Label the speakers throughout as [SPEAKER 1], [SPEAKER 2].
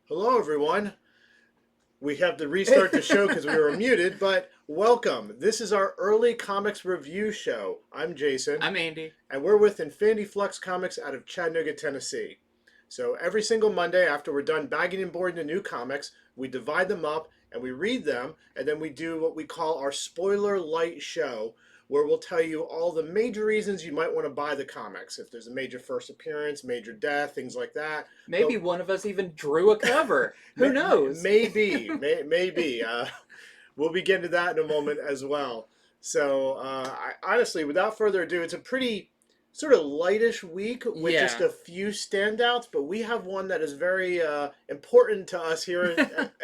[SPEAKER 1] Hello, everyone. We have to restart the show because we were muted, but welcome. This is our early comics review show. I'm Jason.
[SPEAKER 2] I'm Andy.
[SPEAKER 1] And we're with Infinity Flux Comics out of Chattanooga, Tennessee. So every single Monday after we're done bagging and boarding the new comics, we divide them up and we read them, and then we do what we call our spoiler light show, where we'll tell you all the major reasons you might want to buy the comics. If there's a major first appearance, major death, things like that.
[SPEAKER 2] Maybe one of us even drew a cover. Who knows?
[SPEAKER 1] Maybe. We'll be getting to that in a moment as well. So, honestly, without further ado, it's a pretty sort of lightish week with just a few standouts, but we have one that is very important to us here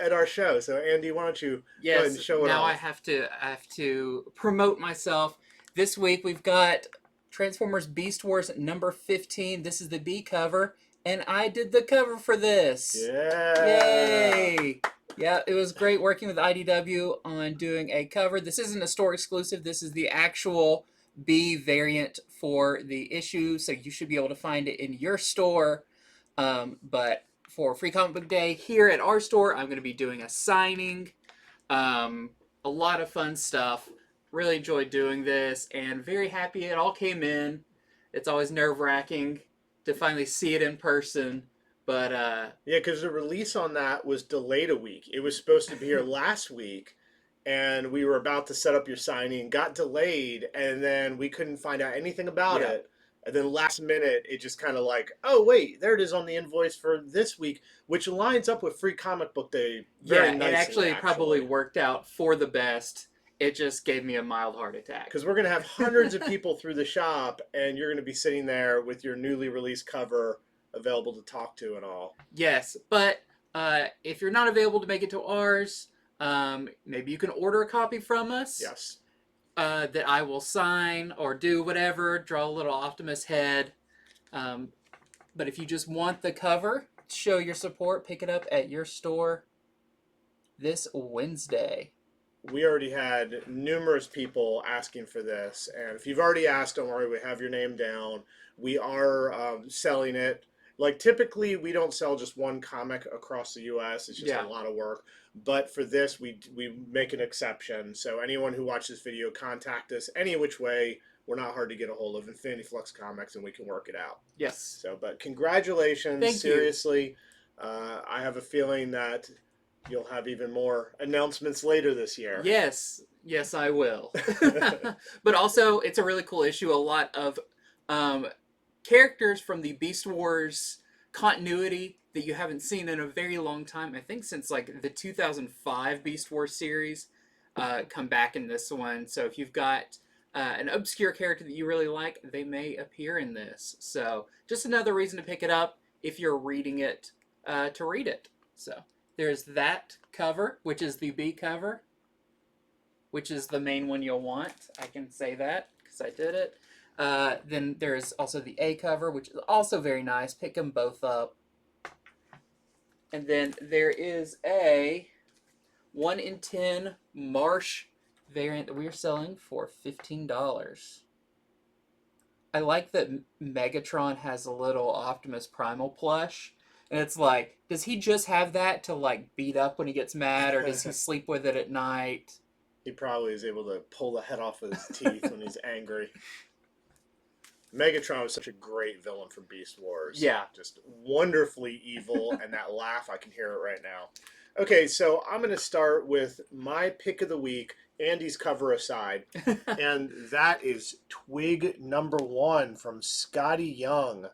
[SPEAKER 1] at our show. So, Andy, why don't you go ahead and show it
[SPEAKER 2] now
[SPEAKER 1] off?
[SPEAKER 2] I have to promote myself. This week we've got Transformers Beast Wars number 15. This is the B cover, and I did the cover for this.
[SPEAKER 1] Yeah.
[SPEAKER 2] Yay! Yeah, it was great working with IDW on doing a cover. This isn't a store exclusive. This is the actual B variant for the issue, so you should be able to find it in your store. But for Free Comic Book Day here at our store, I'm going to be doing a signing. A lot of fun stuff. Really enjoyed doing this, and very happy it all came in. It's always nerve-wracking to finally see it in person. But
[SPEAKER 1] yeah, because the release on that was delayed a week. It was supposed to be here last week, and we were about to set up your signing, got delayed, and then we couldn't find out anything about it. And then last minute, it just kind of like, oh, wait, there it is on the invoice for this week, which lines up with Free Comic Book Day very nicely.
[SPEAKER 2] It actually probably worked out for the best. It just gave me a mild heart attack.
[SPEAKER 1] Because we're going to have hundreds of people through the shop, and you're going to be sitting there with your newly released cover available to talk to and all.
[SPEAKER 2] Yes, but if you're not available to make it to ours, maybe you can order a copy from us.
[SPEAKER 1] Yes.
[SPEAKER 2] That I will sign or do whatever, draw a little Optimus head. But if you just want the cover, show your support, pick it up at your store this Wednesday.
[SPEAKER 1] We already had numerous people asking for this, and if you've already asked, don't worry, we have your name down. We are selling it. Like, typically, we don't sell just one comic across the U.S. It's just a lot of work. But for this, we make an exception. So anyone who watches this video, contact us any which way. We're not hard to get a hold of. Infinity Flux Comics, and we can work it out.
[SPEAKER 2] Yes.
[SPEAKER 1] So, but congratulations.
[SPEAKER 2] Thank you.
[SPEAKER 1] Seriously. I have a feeling that you'll have even more announcements later this year.
[SPEAKER 2] Yes, I will. But also, it's a really cool issue. A lot of characters from the Beast Wars continuity that you haven't seen in a very long time. I think since like the 2005 Beast Wars series come back in this one. So if you've got an obscure character that you really like, they may appear in this. So just another reason to pick it up if you're reading it to read it. So there's that cover, which is the B cover, which is the main one you'll want. I can say that because I did it. Then there's also the A cover, which is also very nice. Pick them both up. And then there is a 1 in 10 Marsh variant that we're selling for $15. I like that Megatron has a little Optimus Primal plush. And it's like, does he just have that to like beat up when he gets mad, or does he sleep with it at night?
[SPEAKER 1] He probably is able to pull the head off of his teeth when he's angry. Megatron was such a great villain from Beast Wars.
[SPEAKER 2] Yeah.
[SPEAKER 1] Just wonderfully evil, and that laugh, I can hear it right now. Okay, so I'm going to start with my pick of the week, Andy's cover aside, and that is Twig #1 from Scotty Young.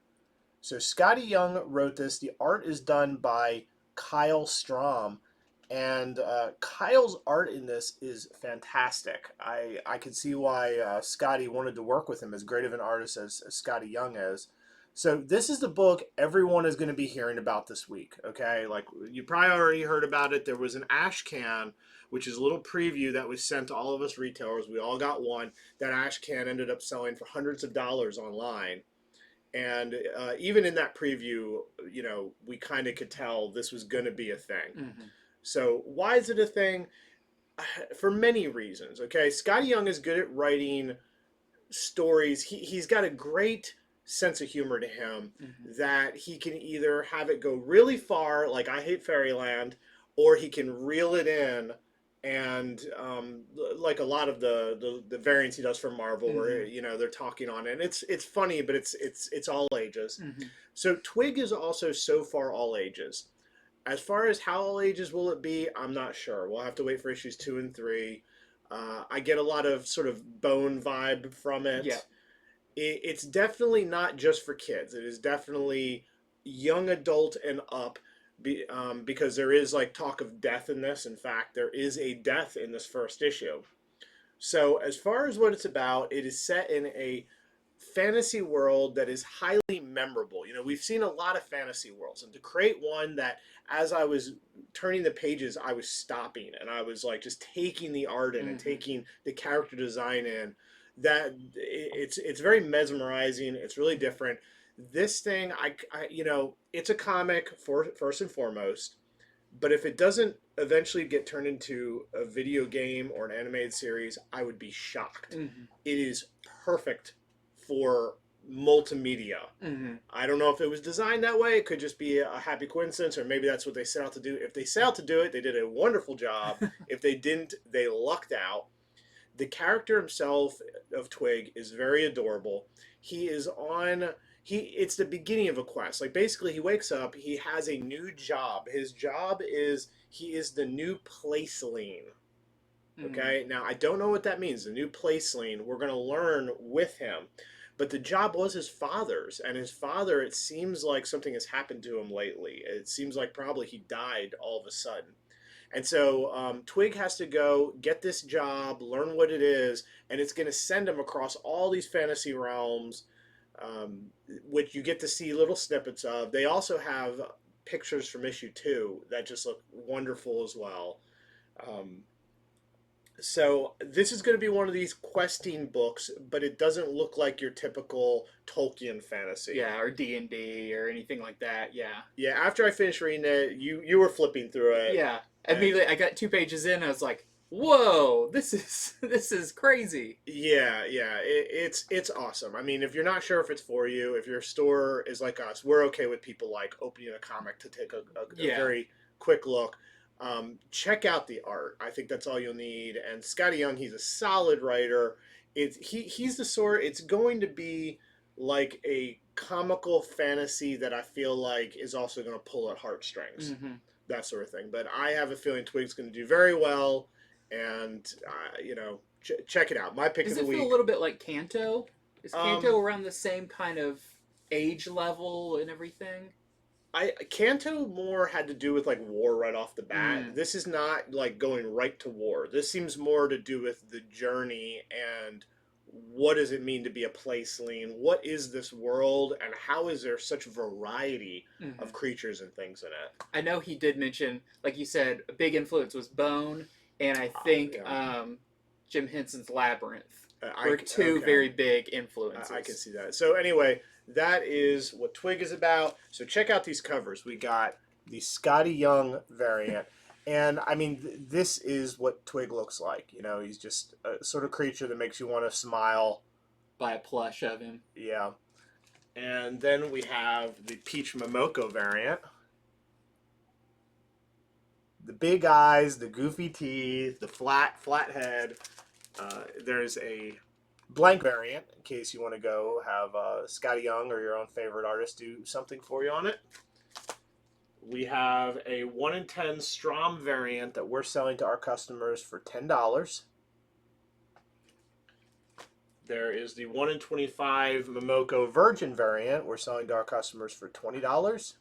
[SPEAKER 1] So Scotty Young wrote this. The art is done by Kyle Strom. And Kyle's art in this is fantastic. I can see why Scotty wanted to work with him, as great of an artist as Scotty Young is. So this is the book everyone is going to be hearing about this week, okay? Like, you probably already heard about it. There was an ash can, which is a little preview that was sent to all of us retailers. We all got one. That ash can ended up selling for hundreds of dollars online. And even in that preview, you know, we kind of could tell this was going to be a thing. Mm-hmm. So why is it a thing? For many reasons, okay? Scotty Young is good at writing stories. He's got a great sense of humor to him
[SPEAKER 2] Mhm.
[SPEAKER 1] that he can either have it go really far, like I Hate Fairyland, or he can reel it in. And like a lot of the variants he does for Marvel, where
[SPEAKER 2] Mhm.
[SPEAKER 1] they're talking on it, and it's funny, but it's all ages.
[SPEAKER 2] Mhm.
[SPEAKER 1] So Twig is also so far all ages. As far as how all ages will it be, I'm not sure. We'll have to wait for issues 2 and 3. I get a lot of sort of bone vibe from
[SPEAKER 2] Yeah.
[SPEAKER 1] it. It's definitely not just for kids. It is definitely young adult and up, because there is like talk of death in this. In fact, there is a death in this first issue. So as far as what it's about, it is set in a fantasy world that is highly memorable. We've seen a lot of fantasy worlds, and to create one that, as I was turning the pages, I was stopping and I was like just taking the art in and
[SPEAKER 2] Mhm.
[SPEAKER 1] taking the character design in. That it's very mesmerizing. It's really different. This thing, it's a comic for first and foremost. But if it doesn't eventually get turned into a video game or an animated series, I would be shocked.
[SPEAKER 2] Mhm.
[SPEAKER 1] It is perfect for multimedia.
[SPEAKER 2] Mhm.
[SPEAKER 1] I don't know if it was designed that way. It could just be a happy coincidence, or maybe that's what they set out to do. If they set out to do it, they did a wonderful job. If they didn't, they lucked out. The character himself of Twig is very adorable. He is on it's the beginning of a quest. Like basically he wakes up, he has a new job. His job is he is the new placeling.
[SPEAKER 2] Mhm.
[SPEAKER 1] Okay? Now I don't know what that means. The new placeling. We're going to learn with him. But the job was his father's, and his father, it seems like something has happened to him lately. It seems like probably he died all of a sudden. And so Twig has to go get this job, learn what it is, and it's going to send him across all these fantasy realms, um, which you get to see little snippets of. They also have pictures from issue 2 that just look wonderful as well. Um, so this is going to be one of these questing books, but it doesn't look like your typical Tolkien fantasy.
[SPEAKER 2] Yeah, or D&D or anything like that. Yeah.
[SPEAKER 1] Yeah, after I finished reading it, you were flipping through it.
[SPEAKER 2] Yeah.
[SPEAKER 1] And
[SPEAKER 2] Immediately, I got 2 pages in. I was like, "Whoa, this is this is crazy."
[SPEAKER 1] yeah, it's awesome. I mean, if you're not sure if it's for you, if your store is like us, we're okay with people like opening a comic to take a
[SPEAKER 2] Yeah.
[SPEAKER 1] very quick look. Check out the art. I think that's all you'll need. And Scotty Young, he's a solid writer. He's the sort. It's going to be like a comical fantasy that I feel like is also going to pull at heartstrings,
[SPEAKER 2] Mhm.
[SPEAKER 1] that sort of thing. But I have a feeling Twig's going to do very well, and check it out. My pick
[SPEAKER 2] Does
[SPEAKER 1] of the
[SPEAKER 2] it feel a
[SPEAKER 1] week.
[SPEAKER 2] little bit like Kanto? Is
[SPEAKER 1] Um,
[SPEAKER 2] Kanto around the same kind of age level and everything?
[SPEAKER 1] I Kanto more had to do with like war right off the bat.
[SPEAKER 2] Mm.
[SPEAKER 1] This is not like going right to war. This seems more to do with the journey and what does it mean to be a placeling? What is this world, and how is there such variety of
[SPEAKER 2] Mhm.
[SPEAKER 1] creatures and things in it?
[SPEAKER 2] I know he did mention, like you said, a big influence was Bone, and I think
[SPEAKER 1] Yeah,
[SPEAKER 2] Jim Henson's Labyrinth
[SPEAKER 1] I
[SPEAKER 2] were two
[SPEAKER 1] okay.
[SPEAKER 2] very big
[SPEAKER 1] I can
[SPEAKER 2] influences.
[SPEAKER 1] see that. So anyway, that is what Twig is about. So check out these covers. We got the Scotty Young variant, and I mean this is what Twig looks like. He's just a sort of creature that makes you want to smile.
[SPEAKER 2] Buy a plush of him.
[SPEAKER 1] Yeah. And then we have the Peach Momoko variant. The big eyes, the goofy teeth, the flat head. There's a blank variant in case you want to go have Scotty Young or your own favorite artist do something for you on it. We have a 1 in 10 Strom variant that we're selling to our customers for $10. There is the 1 in 25 Momoko Virgin variant we're selling to our customers for $20.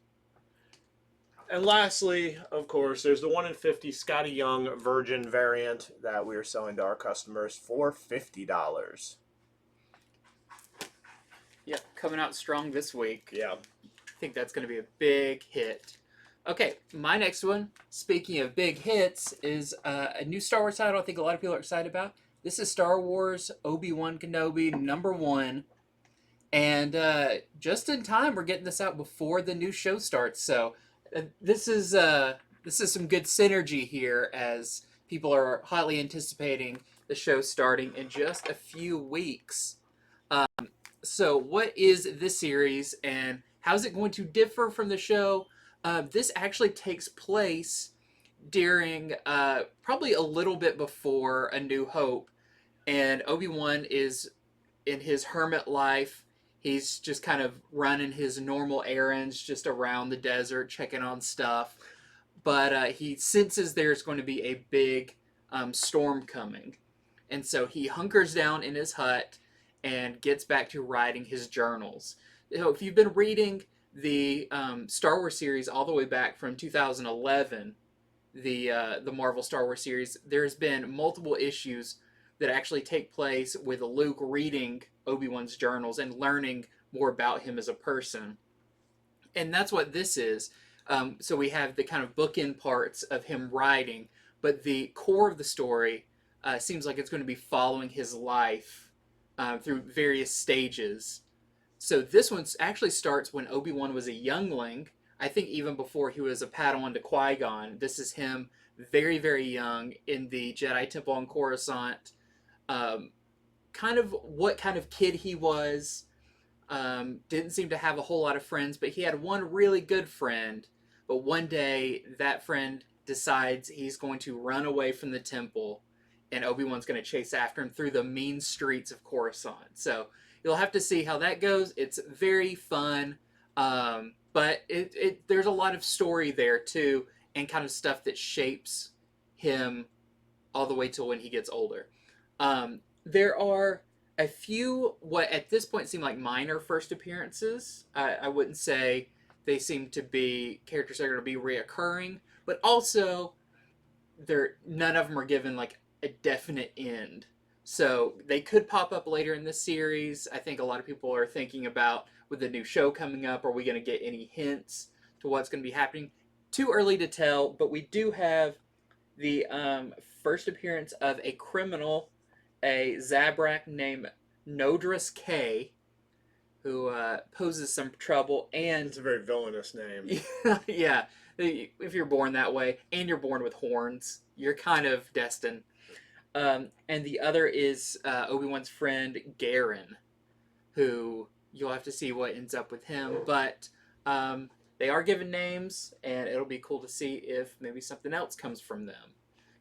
[SPEAKER 1] And lastly, of course, there's the 1 in 50 Scotty Young Virgin variant that we are selling to our customers for $50.
[SPEAKER 2] Yep, coming out strong this week.
[SPEAKER 1] Yeah.
[SPEAKER 2] I think that's going to be a big hit. Okay, my next one, speaking of big hits, is a new Star Wars title I think a lot of people are excited about. This is Star Wars Obi-Wan Kenobi #1. And just in time, we're getting this out before the new show starts. So this is some good synergy here as people are hotly anticipating the show starting in just a few weeks. So, what is this series, and how is it going to differ from the show? This actually takes place during probably a little bit before A New Hope, and Obi-Wan is in his hermit life. He's just kind of running his normal errands just around the desert, checking on stuff. But he senses there's going to be a big storm coming. And so he hunkers down in his hut and gets back to writing his journals. If you've been reading the Star Wars series all the way back from 2011, the Marvel Star Wars series, there's been multiple issues that actually take place with Luke reading Obi-Wan's journals and learning more about him as a person. And that's what this is. So we have the kind of bookend parts of him writing, but the core of the story seems like it's going to be following his life through various stages. So this one actually starts when Obi-Wan was a youngling. I think even before he was a Padawan to Qui-Gon. This is him very, very young in the Jedi Temple on Coruscant. Kind of what kind of kid he was. Didn't seem to have a whole lot of friends, but he had one really good friend. But one day, that friend decides he's going to run away from the temple, and Obi-Wan's going to chase after him through the mean streets of Coruscant. So you'll have to see how that goes. It's very fun, but there's a lot of story there too, and kind of stuff that shapes him all the way till when he gets older. There are a few what at this point seem like minor first appearances. I wouldn't say they seem to be characters that are going to be reoccurring, but also none of them are given like a definite end. So they could pop up later in the series. I think a lot of people are thinking about with the new show coming up, are we going to get any hints to what's going to be happening? Too early to tell, but we do have the first appearance of a criminal, a Zabrak named Nodris K, who poses some trouble. And
[SPEAKER 1] It's a very villainous name.
[SPEAKER 2] yeah, if you're born that way and you're born with horns, you're kind of destined. And the other is Obi-Wan's friend Garen, who you'll have to see what ends up with him. But they are given names, and it'll be cool to see if maybe something else comes from them.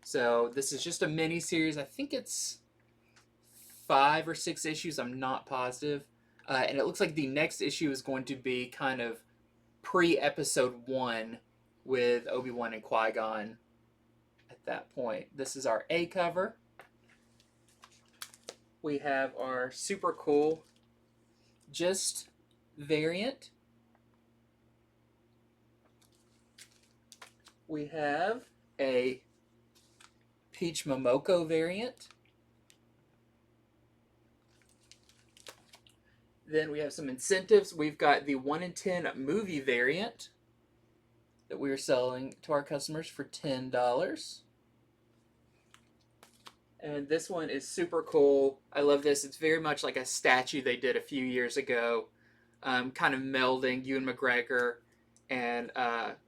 [SPEAKER 2] So this is just a mini series. I think it's 5 or 6 issues. I'm not positive. And it looks like the next issue is going to be kind of pre-episode 1 with Obi-Wan and Qui-Gon at that point. This is our A cover. We have our super cool Just variant. We have a Peach Momoko variant. Then we have some incentives. We've got the 1 in 10 movie variant that we are selling to our customers for $10. And this one is super cool. I love this. It's very much like a statue they did a few years ago, kind of melding Ewan McGregor and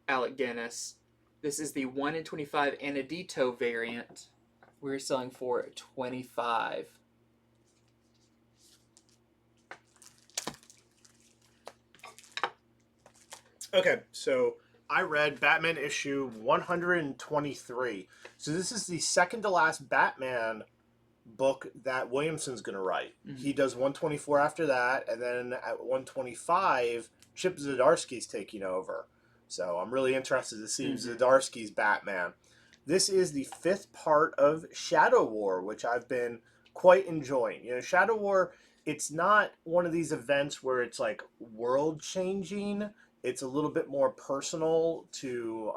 [SPEAKER 2] Alec Guinness. This is the 1 in 25 Anadito variant. We're selling for $25.
[SPEAKER 1] Okay, so I read Batman issue 123. So this is the second to last Batman book that Williamson's going to write. Mm-hmm. He does 124 after that, and then at 125, Chip Zdarsky's taking over. So I'm really interested to see Zdarsky's Batman. This is the 5th part of Shadow War, which I've been quite enjoying. You know, Shadow War, it's not one of these events where it's like world-changing. It's a little bit more personal to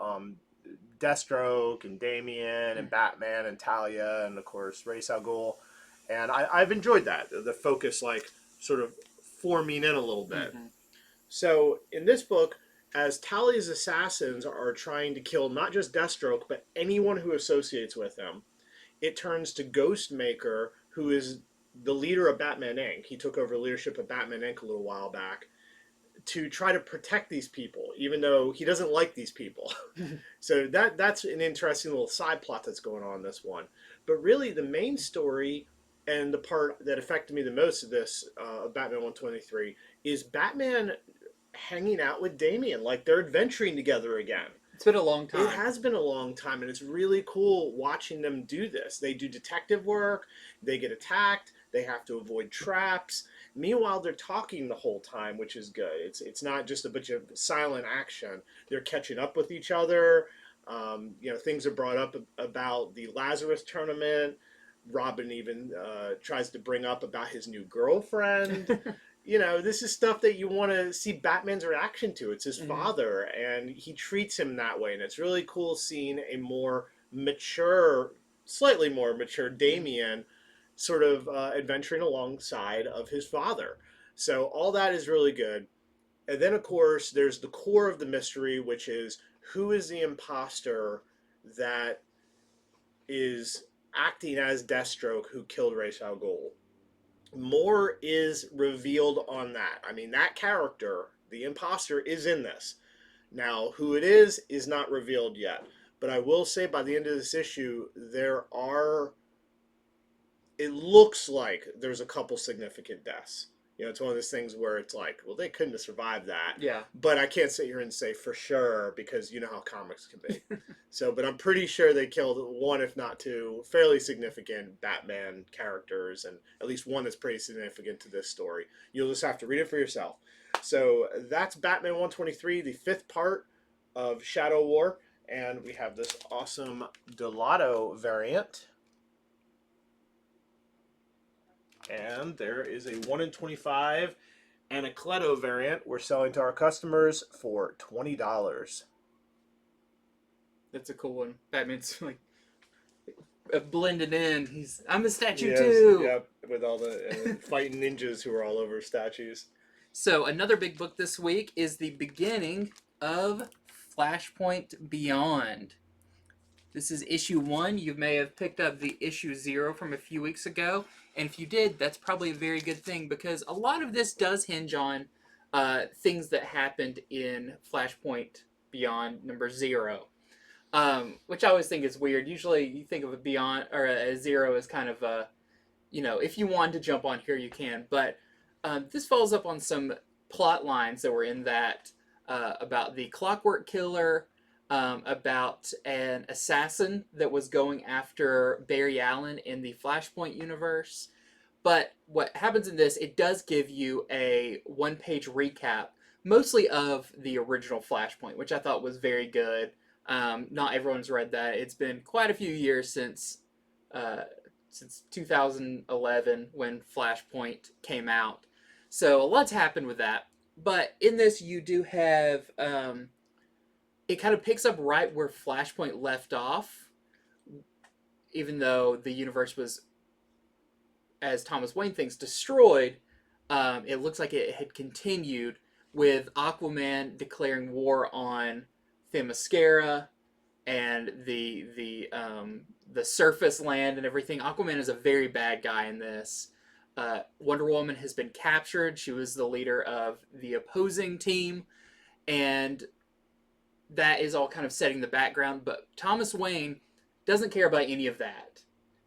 [SPEAKER 1] Deathstroke and Damian and Batman and Talia and, of course, Ra's al Ghul. And I've enjoyed that, the focus, like, sort of forming in a little bit. Mm-hmm. So in this book, as Talia's assassins are trying to kill not just Deathstroke, but anyone who associates with him, it turns to Ghostmaker, who is the leader of Batman Inc. He took over leadership of Batman Inc. a little while back, to try to protect these people, even though he doesn't like these people. So that's an interesting little side plot that's going on in this one. But really, the main story and the part that affected me the most of this, Batman 123, is Batman hanging out with Damian. Like, they're adventuring together again.
[SPEAKER 2] It's been a long time.
[SPEAKER 1] It has been a long time, and it's really cool watching them do this. They do detective work, they get attacked, they have to avoid traps. Meanwhile, they're talking the whole time, which is good. It's not just a bunch of silent action. They're catching up with each other. Things are brought up about the Lazarus tournament. Robin even tries to bring up about his new girlfriend. This is stuff that you want to see Batman's reaction to. It's his father, and he treats him that way. And it's really cool seeing a more mature, slightly more mature Damian sort of adventuring alongside of his father. So all that is really good. And then, of course, there's the core of the mystery, which is who is the imposter that is acting as Deathstroke who killed Ra's al Ghul. More is revealed on that. I mean, that character, the imposter, is in this. Now, who it is not revealed yet. But I will say by the end of this issue, it looks like there's a couple significant deaths. It's one of those things where it's like, well, they couldn't have survived that.
[SPEAKER 2] Yeah.
[SPEAKER 1] But I can't sit here and say for sure, because you know how comics can be. But I'm pretty sure they killed one, if not two, fairly significant Batman characters, and at least one that's pretty significant to this story. You'll just have to read it for yourself. So that's Batman 123, the 5th part of Shadow War. And we have this awesome Delato variant. And there is a 1 in 25 Anacleto variant we're selling to our customers for $20.
[SPEAKER 2] That's a cool one. Batman's like blended in. I'm a statue
[SPEAKER 1] Yes,
[SPEAKER 2] too.
[SPEAKER 1] Yep, with all the fighting ninjas who are all over statues.
[SPEAKER 2] So another big book this week is the beginning of Flashpoint Beyond. This is issue 1. You may have picked up the issue 0 from a few weeks ago. And if you did, that's probably a very good thing, because a lot of this does hinge on things that happened in Flashpoint Beyond number 0. Which I always think is weird. Usually you think of a Beyond or a 0 as kind of a, if you want to jump on here, you can. But this follows up on some plot lines that were in that about the Clockwork Killer, about an assassin that was going after Barry Allen in the Flashpoint universe. But what happens in this, it does give you a one-page recap, mostly of the original Flashpoint, which I thought was very good. Not everyone's read that. It's been quite a few years since 2011 when Flashpoint came out. So a lot's happened with that. But in this, you do have... it kind of picks up right where Flashpoint left off, even though the universe was, as Thomas Wayne thinks, destroyed. It looks like it had continued with Aquaman declaring war on Themyscira and the surface land and everything. Aquaman is a very bad guy in this. Wonder Woman has been captured. She was the leader of the opposing team, and that is all kind of setting the background. But Thomas Wayne doesn't care about any of that.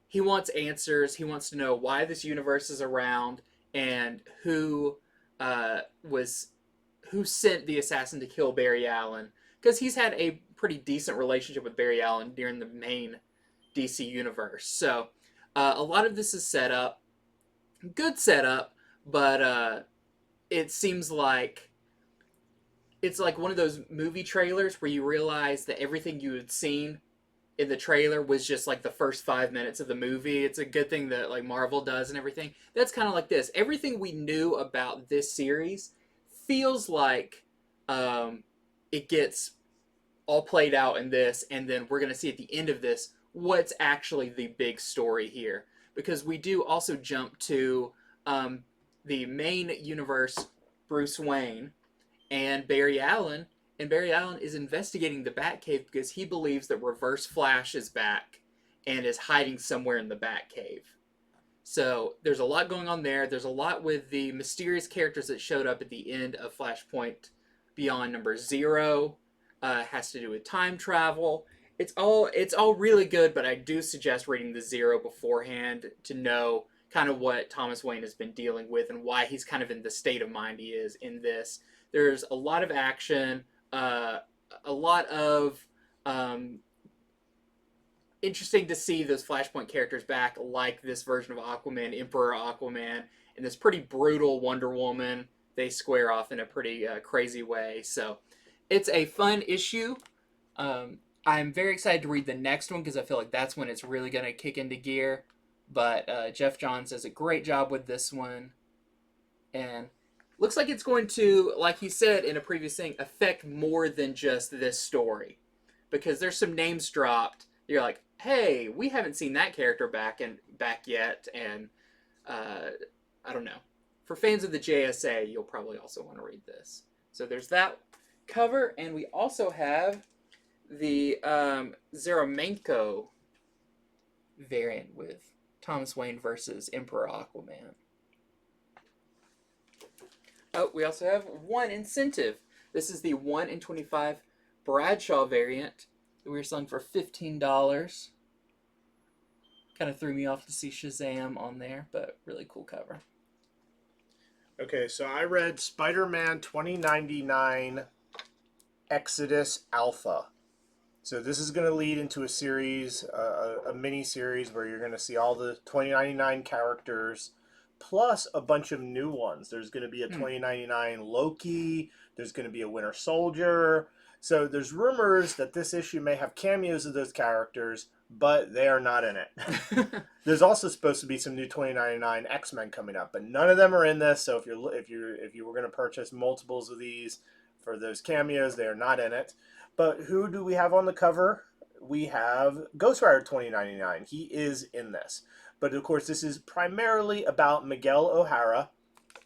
[SPEAKER 2] He wants answers. He wants to know why this universe is around and who sent the assassin to kill Barry Allen. Because he's had a pretty decent relationship with Barry Allen during the main DC universe. So a lot of this is set up. Good setup, but it seems like it's like one of those movie trailers where you realize that everything you had seen in the trailer was just like the first 5 minutes of the movie. It's a good thing that like Marvel does and everything. That's kind of like this. Everything we knew about this series feels like it gets all played out in this, and then we're going to see at the end of this what's actually the big story here. Because we do also jump to the main universe, Bruce Wayne, and Barry Allen. And Barry Allen is investigating the Batcave because he believes that Reverse Flash is back and is hiding somewhere in the Batcave. So there's a lot going on there. There's a lot with the mysterious characters that showed up at the end of Flashpoint Beyond number 0. Has to do with time travel. It's all really good, but I do suggest reading the 0 beforehand to know, kind of what Thomas Wayne has been dealing with and why he's kind of in the state of mind he is in this. There's a lot of action, a lot of interesting to see those Flashpoint characters back, like this version of Aquaman, Emperor Aquaman, and this pretty brutal Wonder Woman. They square off in a pretty crazy way. So it's a fun issue. I'm very excited to read the next one because I feel like that's when it's really going to kick into gear. But Jeff Johns does a great job with this one. And looks like it's going to, like he said in a previous thing, affect more than just this story. Because there's some names dropped. You're like, hey, we haven't seen that character back yet. And I don't know. For fans of the JSA, you'll probably also want to read this. So there's that cover. And we also have the Zeramenko variant with Thomas Wayne versus Emperor Aquaman. Oh, we also have one incentive. This is the 1 in 25 Bradshaw variant that we were selling for $15. Kind of threw me off to see Shazam on there, but really cool cover.
[SPEAKER 1] Okay, so I read Spider-Man 2099 Exodus Alpha. So this is going to lead into a series, a mini-series where you're going to see all the 2099 characters, plus a bunch of new ones. There's going to be a 2099 Loki. There's going to be a Winter Soldier. So there's rumors that this issue may have cameos of those characters, but they are not in it. There's also supposed to be some new 2099 X-Men coming up, but none of them are in this. So if you were going to purchase multiples of these for those cameos, they are not in it. But who do we have on the cover? We have Ghost Rider 2099. He is in this. But of course, this is primarily about Miguel O'Hara,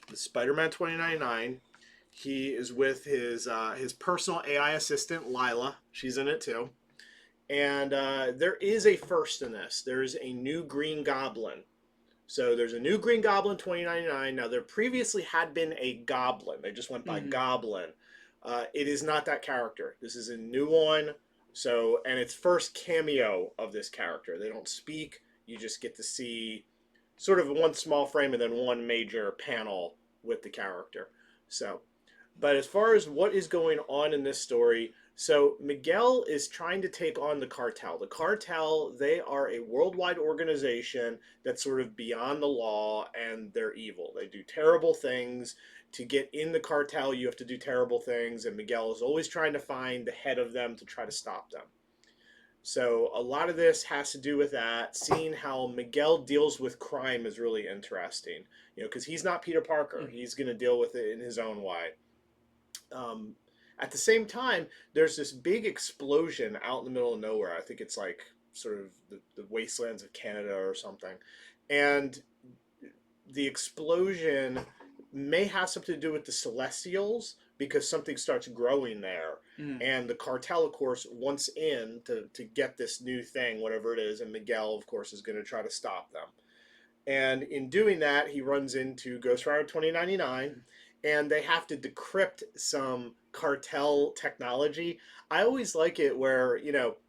[SPEAKER 1] the Spider-Man 2099. He is with his personal AI assistant, Lila. She's in it too. And there is a first in this. There's a new Green Goblin. So there's a new Green Goblin 2099. Now, there previously had been a Goblin. They just went by Goblin. It is not that character. This is a new one. So, and it's first cameo of this character. They don't speak. You just get to see sort of one small frame and then one major panel with the character. So, but as far as what is going on in this story, so Miguel is trying to take on the cartel. The cartel, they are a worldwide organization that's sort of beyond the law, and they're evil. They do terrible things. To get in the cartel, you have to do terrible things, and Miguel is always trying to find the head of them to try to stop them. So a lot of this has to do with that. Seeing how Miguel deals with crime is really interesting, because he's not Peter Parker. He's going to deal with it in his own way. At the same time, there's this big explosion out in the middle of nowhere. I think it's like sort of the wastelands of Canada or something. And the explosion may have something to do with the Celestials, because something starts growing there. And the cartel, of course, wants in to get this new thing, whatever it is, and Miguel, of course, is going to try to stop them. And in doing that, he runs into Ghost Rider 2099, and they have to decrypt some cartel technology. I always like it where,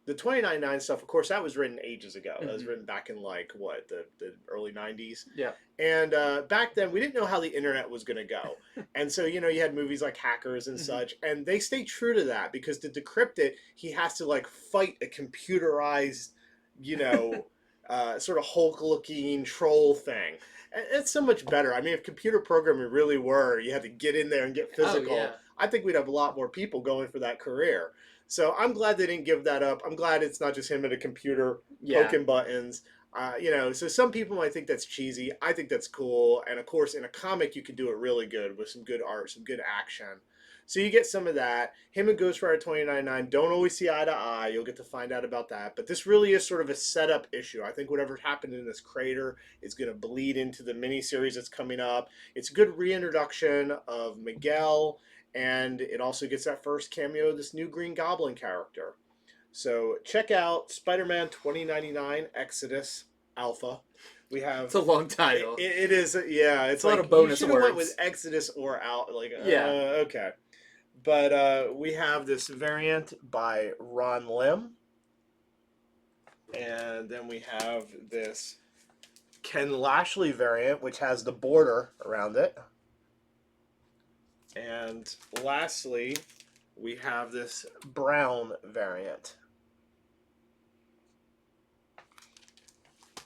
[SPEAKER 1] the 2099 stuff, of course, that was written ages ago. That was written back in, the early 90s.
[SPEAKER 2] Yeah.
[SPEAKER 1] And back then, we didn't know how the internet was going to go. And so, you had movies like Hackers and such, and they stay true to that, because to decrypt it, he has to, fight a computerized, sort of Hulk-looking troll thing. It's so much better. I mean, if computer programming really were, you had to get in there and get physical, I think we'd have a lot more people going for that career. So I'm glad they didn't give that up. I'm glad it's not just him at a computer poking buttons. So some people might think that's cheesy. I think that's cool. And of course, in a comic, you could do it really good with some good art, some good action. So you get some of that. Him and Ghost Rider 2099 don't always see eye to eye. You'll get to find out about that. But this really is sort of a setup issue. I think whatever happened in this crater is going to bleed into the miniseries that's coming up. It's a good reintroduction of Miguel, and it also gets that first cameo of this new Green Goblin character. So check out Spider-Man 2099 Exodus Alpha. We have...
[SPEAKER 2] It's a long title.
[SPEAKER 1] It is, yeah. It's
[SPEAKER 2] a lot of bonus
[SPEAKER 1] you
[SPEAKER 2] words.
[SPEAKER 1] Went with Exodus or Out. Okay. But we have this variant by Ron Lim. And then we have this Ken Lashley variant, which has the border around it. And lastly, we have this brown variant.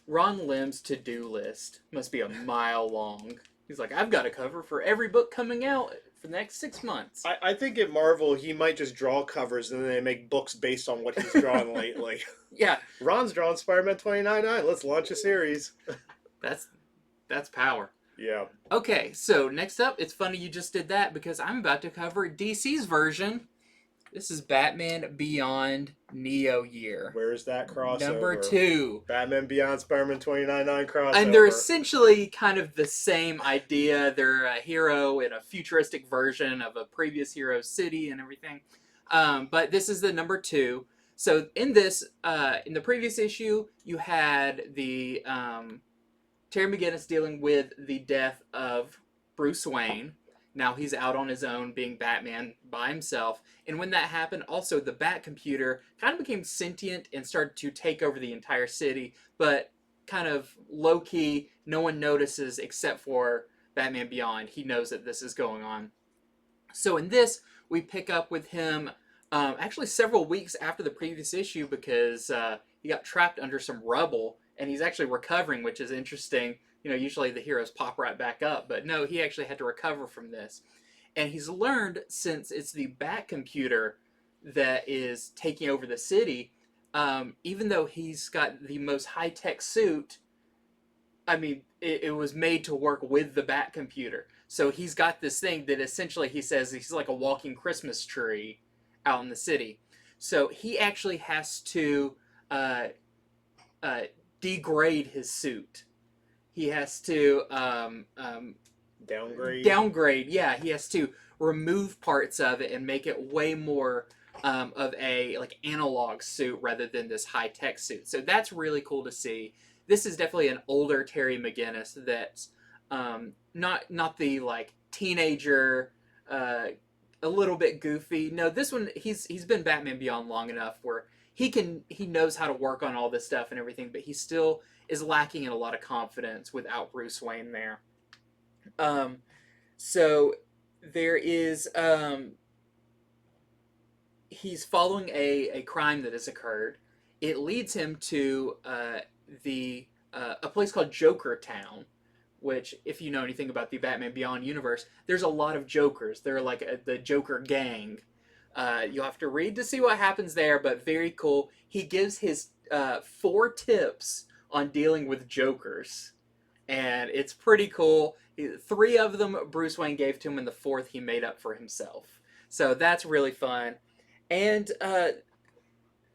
[SPEAKER 2] Ron Lim's to-do list must be a mile long. He's like, I've got a cover for every book coming out for the next 6 months.
[SPEAKER 1] I think at Marvel, he might just draw covers and then they make books based on what he's drawn lately.
[SPEAKER 2] Yeah.
[SPEAKER 1] Ron's drawn Spider-Man 29.9. Let's launch a series.
[SPEAKER 2] That's power.
[SPEAKER 1] Yeah.
[SPEAKER 2] Okay, so next up, it's funny you just did that because I'm about to cover DC's version. This is Batman Beyond Neo Year.
[SPEAKER 1] Where's that crossover?
[SPEAKER 2] Number 2.
[SPEAKER 1] Batman Beyond Spider-Man 29.9 crossover.
[SPEAKER 2] And they're essentially kind of the same idea. They're a hero in a futuristic version of a previous hero's city and everything. But this is the number 2. So in this, in the previous issue, you had the Terry McGinnis dealing with the death of Bruce Wayne. Now he's out on his own being Batman by himself. And when that happened, also the Bat computer kind of became sentient and started to take over the entire city, but kind of low-key, no one notices except for Batman Beyond. He knows that this is going on. So in this, we pick up with him actually several weeks after the previous issue because he got trapped under some rubble, and he's actually recovering, which is interesting. You know, usually the heroes pop right back up, but no, he actually had to recover from this. And he's learned, since it's the Bat computer that is taking over the city, even though he's got the most high-tech suit, I mean, it was made to work with the Bat computer. So he's got this thing that essentially he says he's like a walking Christmas tree out in the city. So he actually has to degrade his suit. He has to downgrade. Yeah, he has to remove parts of it and make it way more of a like analog suit rather than this high tech suit. So that's really cool to see. This is definitely an older Terry McGinnis that's not the like teenager, a little bit goofy. No, this one he's been Batman Beyond long enough where he knows how to work on all this stuff and everything, but he still is lacking in a lot of confidence without Bruce Wayne there. So there is he's following a crime that has occurred. It leads him to a place called Joker Town, which, if you know anything about the Batman Beyond universe, there's a lot of Jokers. They're like the Joker gang. You'll have to read to see what happens there, but very cool. He gives his 4 tips on dealing with Jokers, and it's pretty cool. 3 of them Bruce Wayne gave to him, and the 4th he made up for himself. So that's really fun. And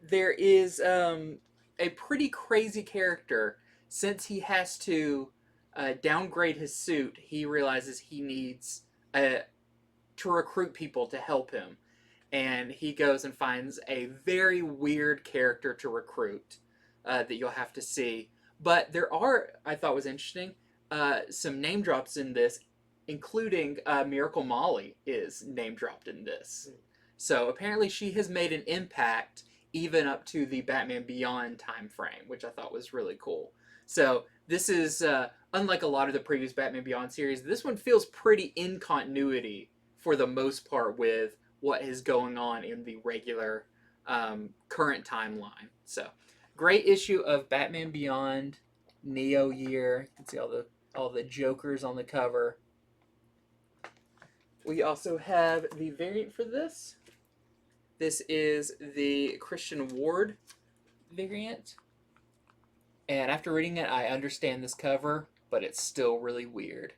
[SPEAKER 2] there is a pretty crazy character. Since he has to downgrade his suit, he realizes he needs to recruit people to help him. And he goes and finds a very weird character to recruit that you'll have to see. But there are, I thought was interesting, some name drops in this, including Miracle Molly is name dropped in this. So apparently she has made an impact even up to the Batman Beyond time frame, which I thought was really cool. So this is, unlike a lot of the previous Batman Beyond series, this one feels pretty in continuity for the most part with what is going on in the regular current timeline. So great issue of Batman Beyond Neo Year. You can see all the Jokers on the cover. We also have the variant for this. This is the Christian Ward variant. And after reading it, I understand this cover, but it's still really weird.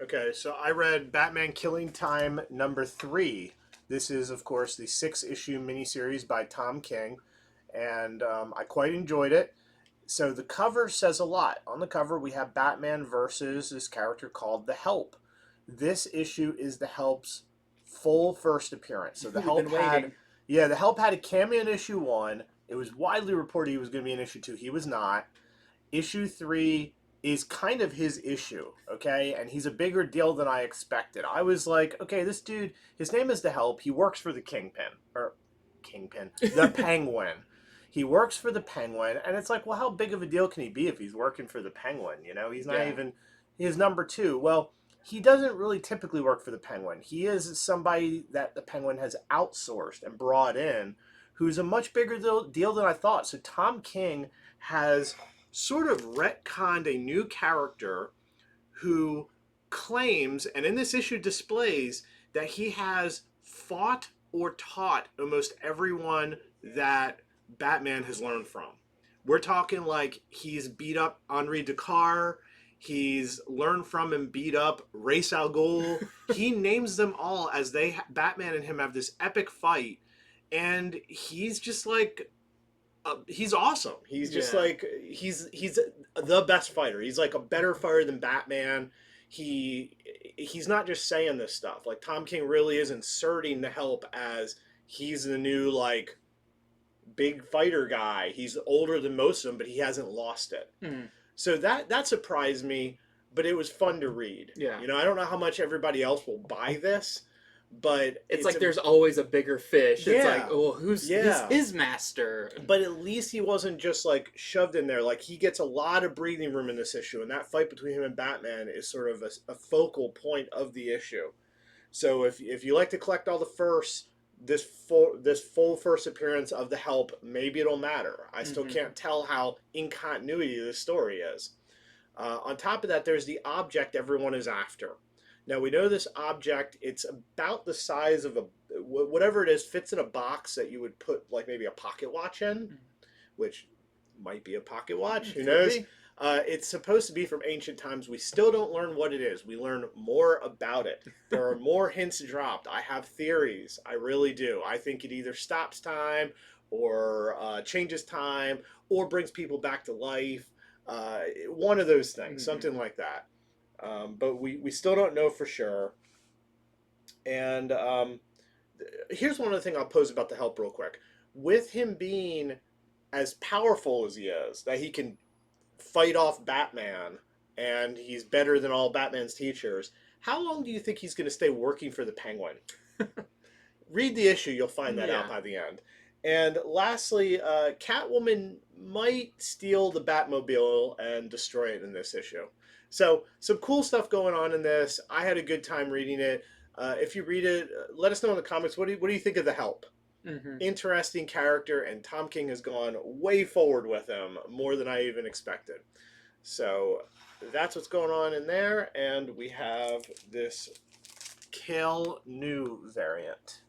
[SPEAKER 1] Okay, so I read Batman Killing Time number 3. This is, of course, the 6-issue miniseries by Tom King, and I quite enjoyed it. So the cover says a lot. On the cover, we have Batman versus this character called the Help. This issue is the Help's full first appearance. So the Help had a cameo in issue 1. It was widely reported he was going to be in issue 2. He was not. Issue 3 is kind of his issue, okay? And he's a bigger deal than I expected. I was like, okay, this dude, his name is the Help. He works for the the Penguin. He works for the Penguin, and it's like, well, how big of a deal can he be if he's working for the Penguin? You know, he's not
[SPEAKER 2] Yeah.
[SPEAKER 1] even his number two. Well, he doesn't really typically work for the Penguin. He is somebody that the Penguin has outsourced and brought in, who's a much bigger deal than I thought. So Tom King has sort of retconned a new character who claims, and in this issue displays, that he has fought or taught almost everyone that Batman has learned from. We're talking like he's beat up Henri Descartes, he's learned from and beat up Ra's al Ghul. He names them all as Batman and him have this epic fight, and he's just like he's awesome. He's just like he's the best fighter. He's like a better fighter than Batman. He's not just saying this stuff. Like Tom King really is inserting the help as he's the new like big fighter guy. He's older than most of them, but he hasn't lost it. So that surprised me, but it was fun to read.
[SPEAKER 2] Yeah.
[SPEAKER 1] You know, I don't know how much everybody else will buy this, but
[SPEAKER 2] it's like there's always a bigger fish.
[SPEAKER 1] Yeah.
[SPEAKER 2] It's like, oh, who's his master?
[SPEAKER 1] But at least he wasn't just like shoved in there. Like he gets a lot of breathing room in this issue, and that fight between him and Batman is sort of a focal point of the issue. So if you like to collect all the firsts, this full first appearance of the Help, maybe it'll matter. I still can't tell how in continuity this story is. On top of that, there's the object everyone is after. Now we know this object, it's about the size of whatever it is, fits in a box that you would put like maybe a pocket watch in, which might be a pocket watch, who knows? It's supposed to be from ancient times. We still don't learn what it is. We learn more about it. There are more hints dropped. I have theories. I really do. I think it either stops time or changes time or brings people back to life. One of those things, something like that. But we still don't know for sure. And here's one other thing I'll pose about the Help real quick. With him being as powerful as he is, that he can fight off Batman, and he's better than all Batman's teachers, how long do you think he's going to stay working for the Penguin? Read the issue, you'll find that out by the end. And lastly, Catwoman might steal the Batmobile and destroy it in this issue. So, some cool stuff going on in this. I had a good time reading it. If you read it, let us know in the comments, what do you think of the Help? Interesting character, and Tom King has gone way forward with him, more than I even expected. So, that's what's going on in there, and we have this Kale New variant.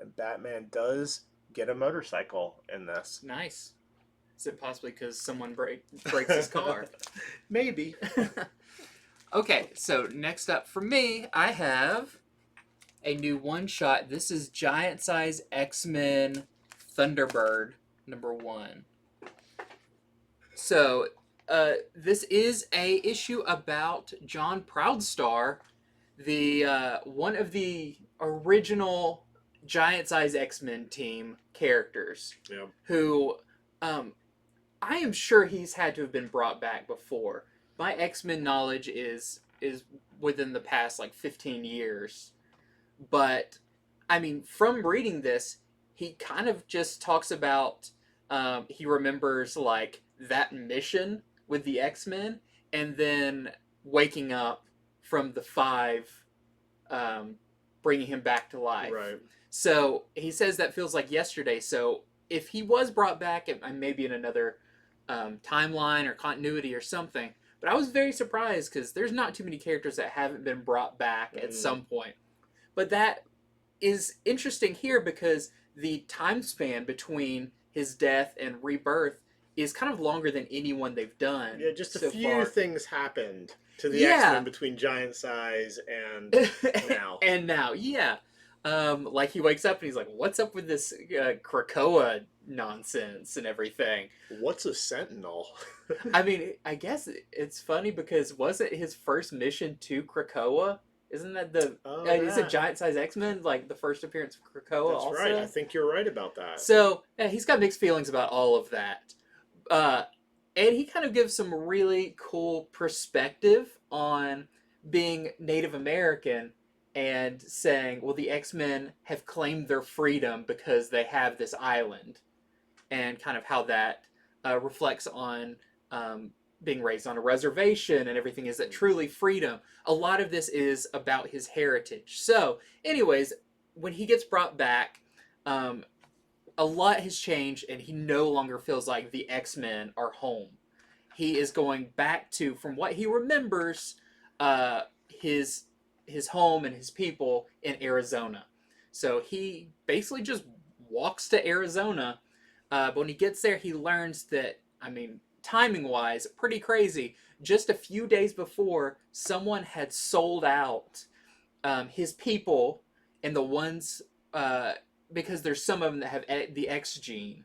[SPEAKER 1] And Batman does get a motorcycle in this.
[SPEAKER 2] Nice. Is it possibly because someone breaks his car?
[SPEAKER 1] Maybe.
[SPEAKER 2] Okay, so next up for me, I have a new one-shot. This is Giant Size X-Men Thunderbird #1. So, this is a issue about John Proudstar, the one of the original Giant Size X-Men team characters, who I am sure he's had to have been brought back before. My X-Men knowledge is within the past like 15 years. But, I mean, from reading this, he kind of just talks about, he remembers, like, that mission with the X-Men, and then waking up from the 5 bringing him back to life.
[SPEAKER 1] Right.
[SPEAKER 2] So, he says that feels like yesterday. So, if he was brought back, maybe in another timeline or continuity or something, but I was very surprised because there's not too many characters that haven't been brought back at some point. But that is interesting here because the time span between his death and rebirth is kind of longer than anyone they've done.
[SPEAKER 1] Yeah, just
[SPEAKER 2] so
[SPEAKER 1] a few
[SPEAKER 2] far.
[SPEAKER 1] things happened to the X-Men between Giant Size and now.
[SPEAKER 2] And now, yeah. Like he wakes up and he's like, what's up with this Krakoa nonsense and everything?
[SPEAKER 1] What's a Sentinel?
[SPEAKER 2] I mean, I guess it's funny because wasn't his first mission to Krakoa? Isn't that is it Giant Size X-Men, like the first appearance of Krakoa?
[SPEAKER 1] That's
[SPEAKER 2] also?
[SPEAKER 1] right. I think you're right about that.
[SPEAKER 2] So yeah, he's got mixed feelings about all of that, and he kind of gives some really cool perspective on being Native American and saying, well, the X-Men have claimed their freedom because they have this island, and kind of how that reflects on being raised on a reservation and everything. Is that truly freedom? A lot of this is about his heritage. So, anyways, when he gets brought back, a lot has changed, and he no longer feels like the X-Men are home. He is going back to, from what he remembers, his home and his people in Arizona. So he basically just walks to Arizona. But when he gets there, he learns that, I mean, timing-wise, pretty crazy. Just a few days before, someone had sold out his people, and the ones, because there's some of them that have the X gene.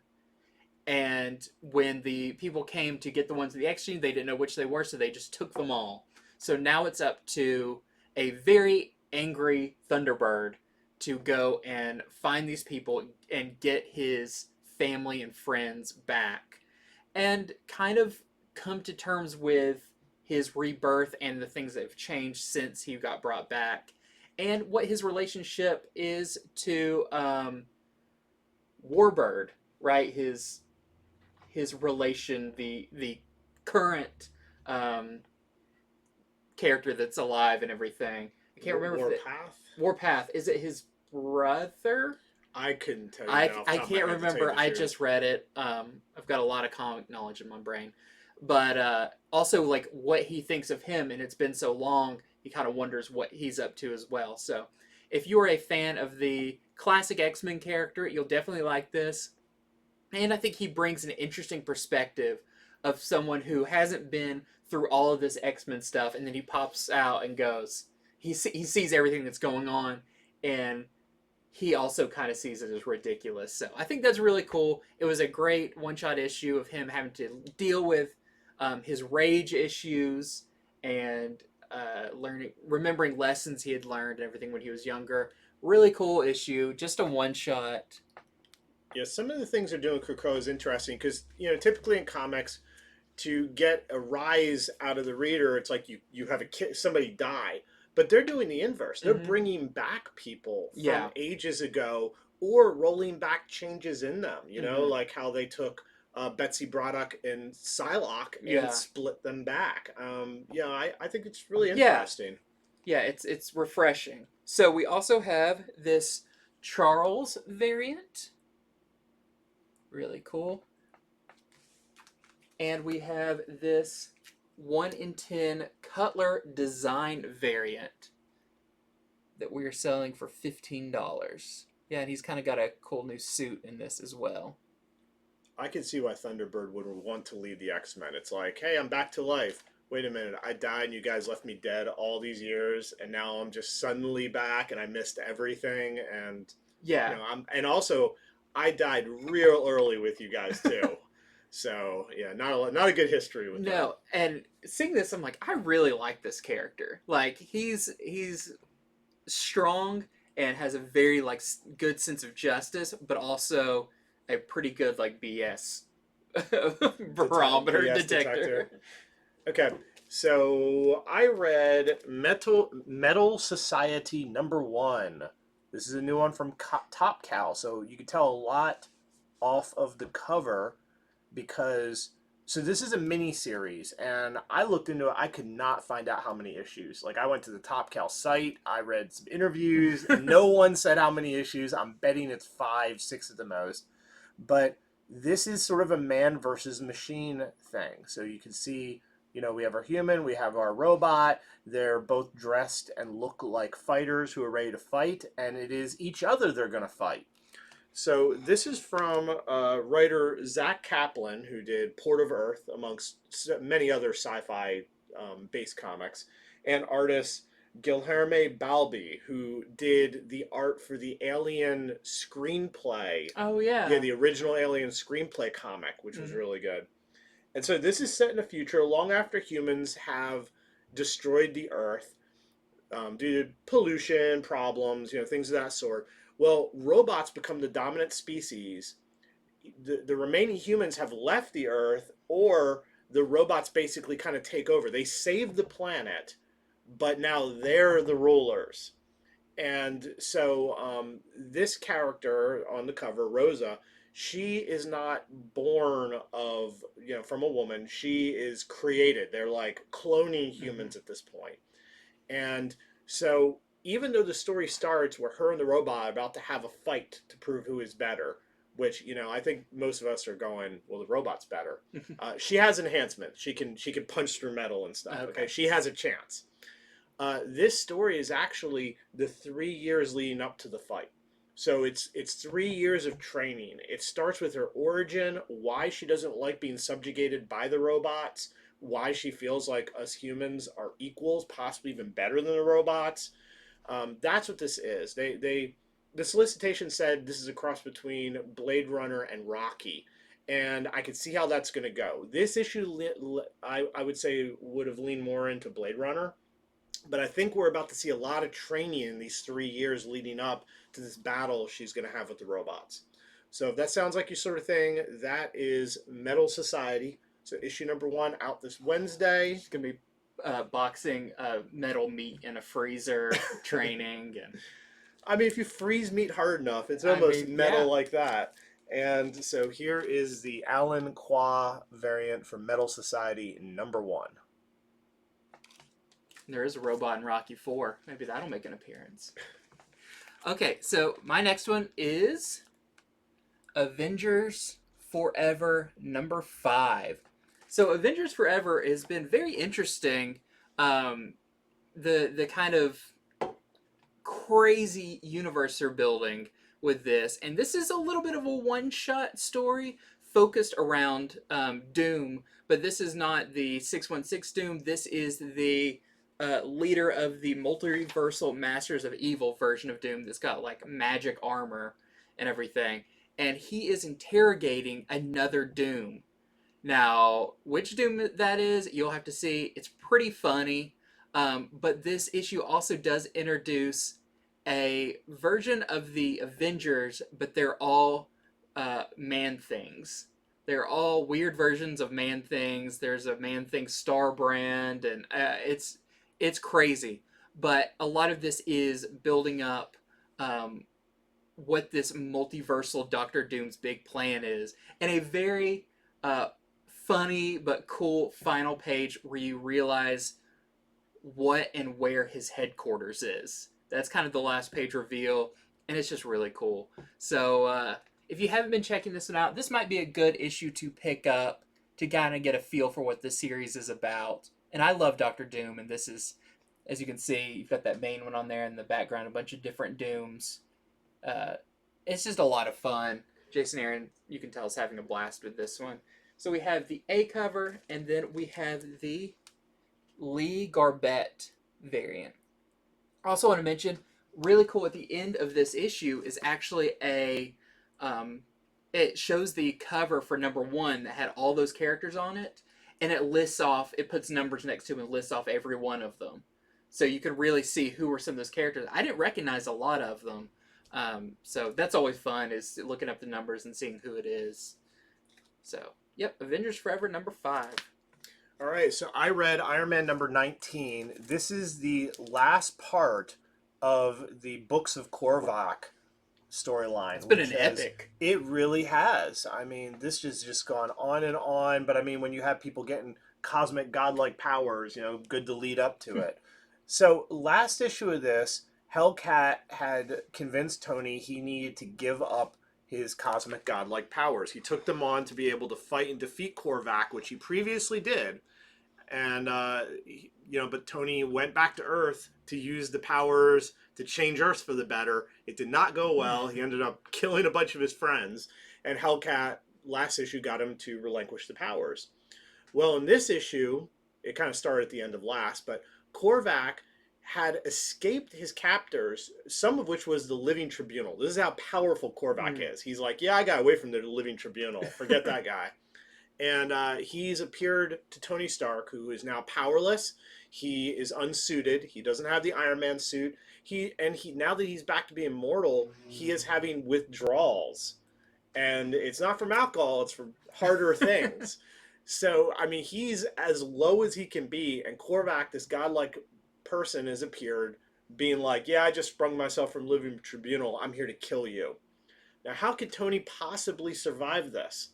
[SPEAKER 2] And when the people came to get the ones with the X gene, they didn't know which they were, so they just took them all. So now it's up to a very angry Thunderbird to go and find these people and get his family and friends back, and kind of come to terms with his rebirth and the things that have changed since he got brought back, and what his relationship is to Warbird, right? His relation, the current character that's alive and everything. I can't remember.
[SPEAKER 1] Warpath?
[SPEAKER 2] Warpath. Is it his brother?
[SPEAKER 1] I couldn't tell you.
[SPEAKER 2] I can't remember. I just read it. I've got a lot of comic knowledge in my brain. But also, like, what he thinks of him, and it's been so long, he kind of wonders what he's up to as well. So, if you are a fan of the classic X-Men character, you'll definitely like this. And I think he brings an interesting perspective of someone who hasn't been through all of this X-Men stuff, and then he pops out and goes, he sees everything that's going on, and he also kind of sees it as ridiculous. So I think that's really cool. It was a great one-shot issue of him having to deal with his rage issues and remembering lessons he had learned and everything when he was younger. Really cool issue. Just a one-shot.
[SPEAKER 1] Yeah, some of the things they're doing with Krakoa is interesting because, typically in comics, to get a rise out of the reader, it's like you have somebody die. But they're doing the inverse. They're bringing back people from ages ago, or rolling back changes in them. Like how they took Betsy Braddock and Psylocke and split them back. I think it's really interesting.
[SPEAKER 2] Yeah, it's refreshing. So we also have this Charles variant. Really cool. And we have this 1 in 10 Cutler design variant that we are selling for $15. Yeah, and he's kind of got a cool new suit in this as well.
[SPEAKER 1] I can see why Thunderbird would want to lead the X-Men. It's like, hey, I'm back to life. Wait a minute, I died and you guys left me dead all these years, and now I'm just suddenly back and I missed everything. And and also I died real early with you guys too. So yeah, not a good history with that.
[SPEAKER 2] No, and seeing this, I'm like, I really like this character. Like he's strong and has a very good sense of justice, but also a pretty good BS barometer detector.
[SPEAKER 1] Okay, so I read Metal Society #1. This is a new one from Top Cow, so you can tell a lot off of the cover. Because this is a mini series, and I looked into it. I could not find out how many issues. I went to the Top Cal site, I read some interviews, and no one said how many issues. I'm betting it's 5, 6 at the most. But this is sort of a man versus machine thing. So you can see, we have our human, we have our robot. They're both dressed and look like fighters who are ready to fight, and it is each other they're going to fight. So this is from writer Zach Kaplan, who did Port of Earth, amongst many other sci-fi based comics, and artist Guilherme Balbi, who did the art for the Alien screenplay.
[SPEAKER 2] Oh, yeah.
[SPEAKER 1] Yeah, the original Alien screenplay comic, which was really good. And so this is set in a future long after humans have destroyed the Earth due to pollution problems, things of that sort. Well, robots become the dominant species. The remaining humans have left the Earth, or the robots basically kind of take over. They save the planet, but now they're the rulers. And so this character on the cover, Rosa, she is not born of, from a woman. She is created. They're like cloning humans at this point. And so even though the story starts where her and the robot are about to have a fight to prove who is better, which, I think most of us are going, well, the robot's better. She has enhancement. She can punch through metal and stuff. Okay, she has a chance. This story is actually the 3 years leading up to the fight. So it's 3 years of training. It starts with her origin, why she doesn't like being subjugated by the robots, why she feels like us humans are equals, possibly even better than the robots. That's what this is. The solicitation said this is a cross between Blade Runner and Rocky. And I could see how that's going to go. This issue, I would say, would have leaned more into Blade Runner. But I think we're about to see a lot of training in these 3 years leading up to this battle she's going to have with the robots. So if that sounds like your sort of thing, that is Metal Society. So issue number 1 out this Wednesday.
[SPEAKER 2] It's going to be boxing metal meat in a freezer, training. And
[SPEAKER 1] I mean, if you freeze meat hard enough, it's almost metal like that. And so here is the Alan Qua variant for Metal Society number 1.
[SPEAKER 2] There is a robot in Rocky 4. Maybe that'll make an appearance. Okay, so my next one is Avengers Forever number 5. So Avengers Forever has been very interesting. The kind of crazy universe they're building with this. And this is a little bit of a one-shot story focused around Doom. But this is not the 616 Doom. This is the leader of the multiversal Masters of Evil version of Doom that's got like magic armor and everything. And he is interrogating another Doom. Now, which Doom that is, you'll have to see. It's pretty funny. But this issue also does introduce a version of the Avengers, but they're all Man-Things. They're all weird versions of Man-Things. There's a Man-Thing Star brand, and it's crazy. But a lot of this is building up what this multiversal Doctor Doom's big plan is. And a very funny but cool final page where you realize what and where his headquarters is. That's kind of the last page reveal, and it's just really cool. So if you haven't been checking this one out, this might be a good issue to pick up to kind of get a feel for what the series is about. And I love Doctor Doom, and this is, as you can see, you've got that main one on there in the background, a bunch of different Dooms. It's just a lot of fun. Jason Aaron, you can tell, is having a blast with this one. So we have the A cover, and then we have the Lee Garbett variant. I also want to mention, really cool at the end of this issue is actually it shows the cover for number 1 that had all those characters on it, and it puts numbers next to them and lists off every one of them. So you can really see who were some of those characters. I didn't recognize a lot of them. So that's always fun, is looking up the numbers and seeing who it is. So, yep, Avengers Forever number 5.
[SPEAKER 1] All right, so I read Iron Man number 19. This is the last part of the Books of Korvac storyline.
[SPEAKER 2] It's been an epic.
[SPEAKER 1] It really has. I mean, this has just gone on and on. But I mean, when you have people getting cosmic godlike powers, good to lead up to it. So last issue of this, Hellcat had convinced Tony he needed to give up his cosmic godlike powers. He took them on to be able to fight and defeat Korvac, which he previously did. And, but Tony went back to Earth to use the powers to change Earth for the better. It did not go well. He ended up killing a bunch of his friends. And Hellcat, last issue, got him to relinquish the powers. Well, in this issue, it kind of started at the end of last, but Korvac had escaped his captors, some of which was the Living Tribunal. This is how powerful Korvac is. He's like, yeah, I got away from the Living Tribunal. Forget that guy. And he's appeared to Tony Stark, who is now powerless. He is unsuited. He doesn't have the Iron Man suit. Now that he's back to being mortal, he is having withdrawals. And it's not from alcohol, it's from harder things. So, I mean, he's as low as he can be. And Korvac, this godlike person, has appeared being like, yeah, I just sprung myself from living tribunal. I'm here to kill you. Now, how could Tony possibly survive this?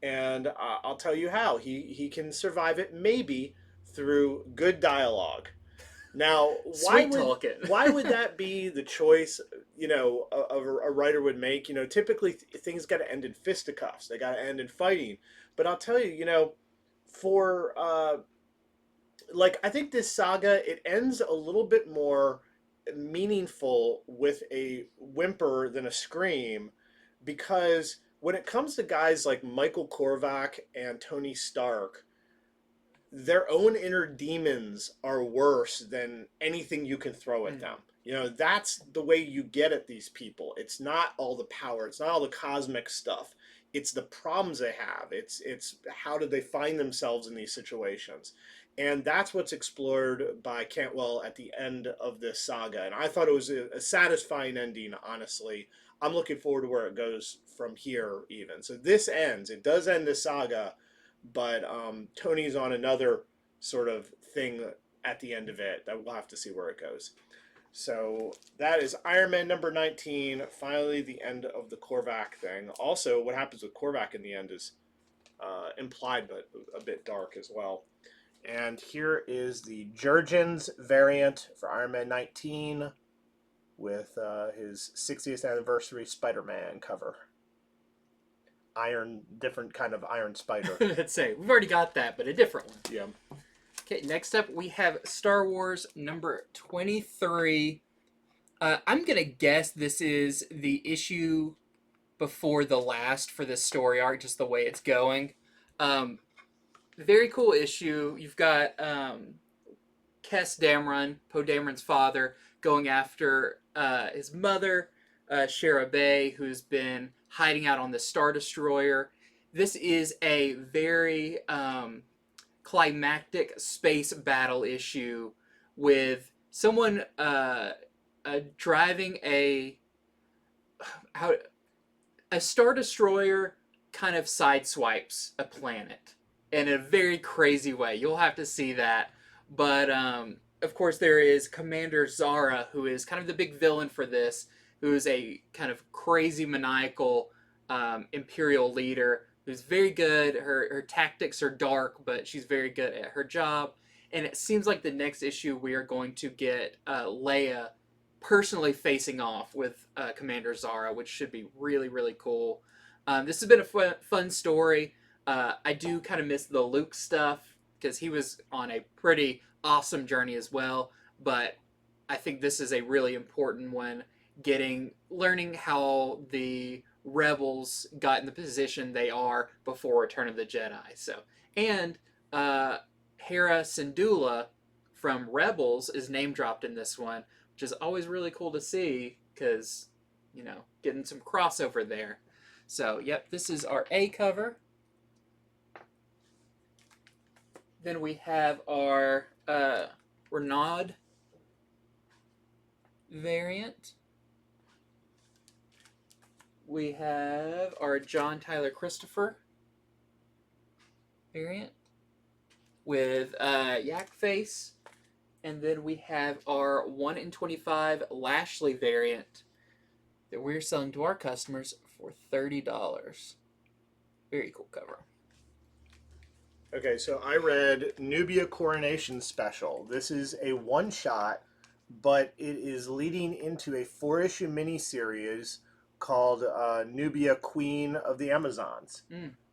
[SPEAKER 1] And I'll tell you how. He can survive it maybe through good dialogue. Now,
[SPEAKER 2] Sweet talking.
[SPEAKER 1] why would that be the choice? A writer would make. Typically things got to end in fisticuffs. They got to end in fighting. But I'll tell you, for I think this saga, it ends a little bit more meaningful with a whimper than a scream, because when it comes to guys like Michael Korvac and Tony Stark, their own inner demons are worse than anything you can throw at them. That's the way you get at these people. It's not all the power. It's not all the cosmic stuff. It's the problems they have. It's how did they find themselves in these situations. And that's what's explored by Cantwell at the end of this saga. And I thought it was a satisfying ending, honestly. I'm looking forward to where it goes from here even. So this ends. It does end the saga, but Tony's on another sort of thing at the end of it that we'll have to see where it goes. So that is Iron Man number 19, finally the end of the Korvac thing. Also, what happens with Korvac in the end is implied, but a bit dark as well. And here is the Jurgens variant for Iron Man 19 with his 60th anniversary Spider-Man cover. Different kind of Iron Spider.
[SPEAKER 2] Let's say we've already got that, but a different one.
[SPEAKER 1] Yeah.
[SPEAKER 2] Okay, next up we have Star Wars number 23. I'm gonna guess this is the issue before the last for this story arc, just the way it's going. Very cool issue. You've got Kes Dameron, Poe Dameron's father, going after his mother, Shara Bay, who's been hiding out on the Star Destroyer. This is a very climactic space battle issue with someone driving a Star Destroyer kind of sideswipes a planet in a very crazy way. You'll have to see that. But, of course, there is Commander Zara, who is kind of the big villain for this, who is a kind of crazy, maniacal Imperial leader who's very good. Her tactics are dark, but she's very good at her job. And it seems like the next issue we are going to get Leia personally facing off with Commander Zara, which should be really, really cool. This has been a fun story. I do kind of miss the Luke stuff because he was on a pretty awesome journey as well. But I think this is a really important one, learning how the Rebels got in the position they are before Return of the Jedi. And Hera Syndulla from Rebels is name dropped in this one, which is always really cool to see because, getting some crossover there. So, yep, this is our A cover. Then we have our Renaud variant. We have our John Tyler Christopher variant with Yak Face. And then we have our 1 in 25 Lashley variant that we're selling to our customers for $30. Very cool cover.
[SPEAKER 1] Okay, so I read Nubia Coronation Special. This is a one-shot, but it is leading into a 4-issue miniseries called Nubia, Queen of the Amazons.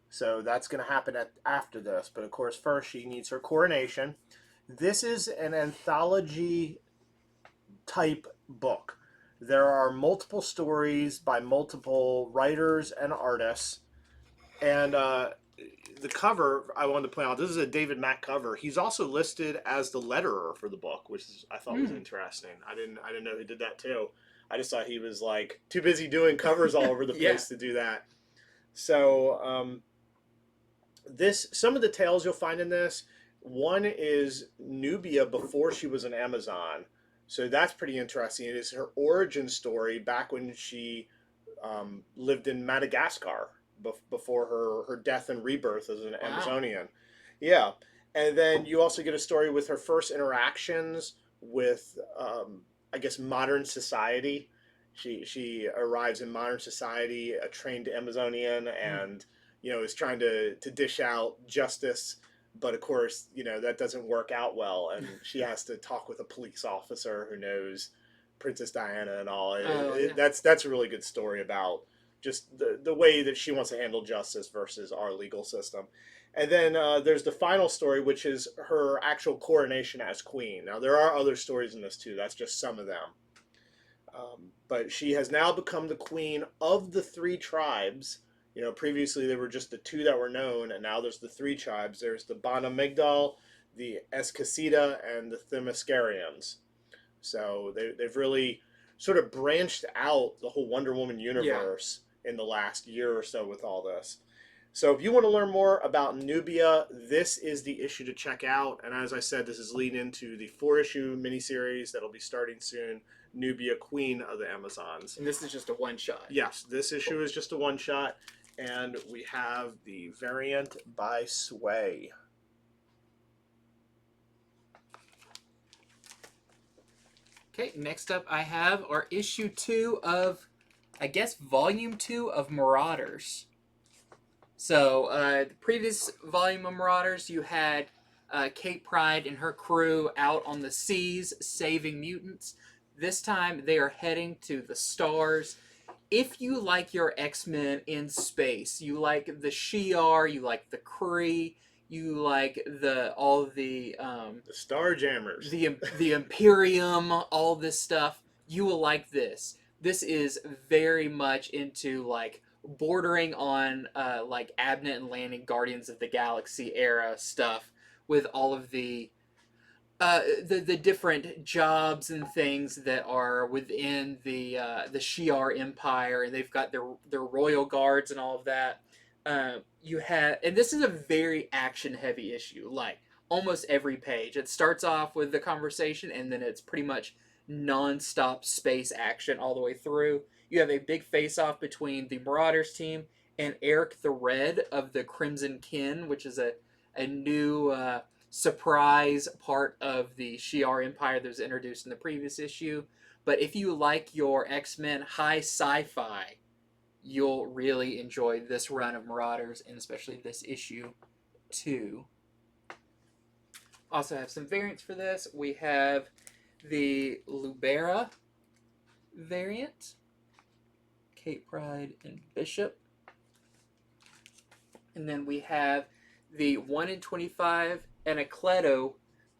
[SPEAKER 1] So that's going to happen after this. But of course, first she needs her coronation. This is an anthology type book. There are multiple stories by multiple writers and artists. And the cover, I wanted to point out, this is a David Mack cover. He's also listed as the letterer for the book, which I thought was interesting. I didn't know he did that too. I just thought he was like too busy doing covers all over the place to do that. So some of the tales you'll find in this, one is Nubia before she was an Amazon. So that's pretty interesting. It is her origin story back when she lived in Madagascar before her death and rebirth as an Amazonian. Yeah. And then you also get a story with her first interactions with I guess, modern society. She arrives in modern society, a trained Amazonian, and is trying to dish out justice. But of course, that doesn't work out well, and she has to talk with a police officer who knows Princess Diana and all. That's a really good story about just the way that she wants to handle justice versus our legal system. And then there's the final story, which is her actual coronation as queen. Now, there are other stories in this too. That's just some of them. But she has now become the queen of the 3 tribes. Previously there were just the 2 that were known, and now there's the 3 tribes. There's the Bana Migdal, the Escacita, and the Themyscirians. So they've really sort of branched out the whole Wonder Woman universe in the last year or so with all this. So if you want to learn more about Nubia, this is the issue to check out. And as I said, this is leading into the 4-issue miniseries that'll be starting soon, Nubia, Queen of the Amazons.
[SPEAKER 2] And this is just a one-shot.
[SPEAKER 1] Yes, this issue is just a one-shot. And we have the variant by Sway.
[SPEAKER 2] Okay, next up I have our issue 2 of, I guess, volume 2 of Marauders. So, the previous volume of Marauders, you had Kate Pryde and her crew out on the seas saving mutants. This time, they are heading to the stars. If you like your X-Men in space, you like the Shi'ar, you like the Kree, you like all the
[SPEAKER 1] Starjammers,
[SPEAKER 2] the Imperium, all this stuff, you will like this. This is very much into bordering on Abnett and Lanning Guardians of the Galaxy era stuff, with all of the different jobs and things that are within the Shi'ar Empire, and they've got their royal guards and all of that. And this is a very action heavy issue. Almost every page, it starts off with the conversation, and then it's pretty much non-stop space action all the way through. You have a big face-off between the Marauders team and Eric the Red of the Crimson Kin, which is a new surprise part of the Shi'ar Empire that was introduced in the previous issue. But if you like your X-Men high sci-fi, you'll really enjoy this run of Marauders, and especially this issue 2. Also have some variants for this. We have the Lubera variant, Kate Pryde and Bishop. And then we have the 1 in 25 Anacleto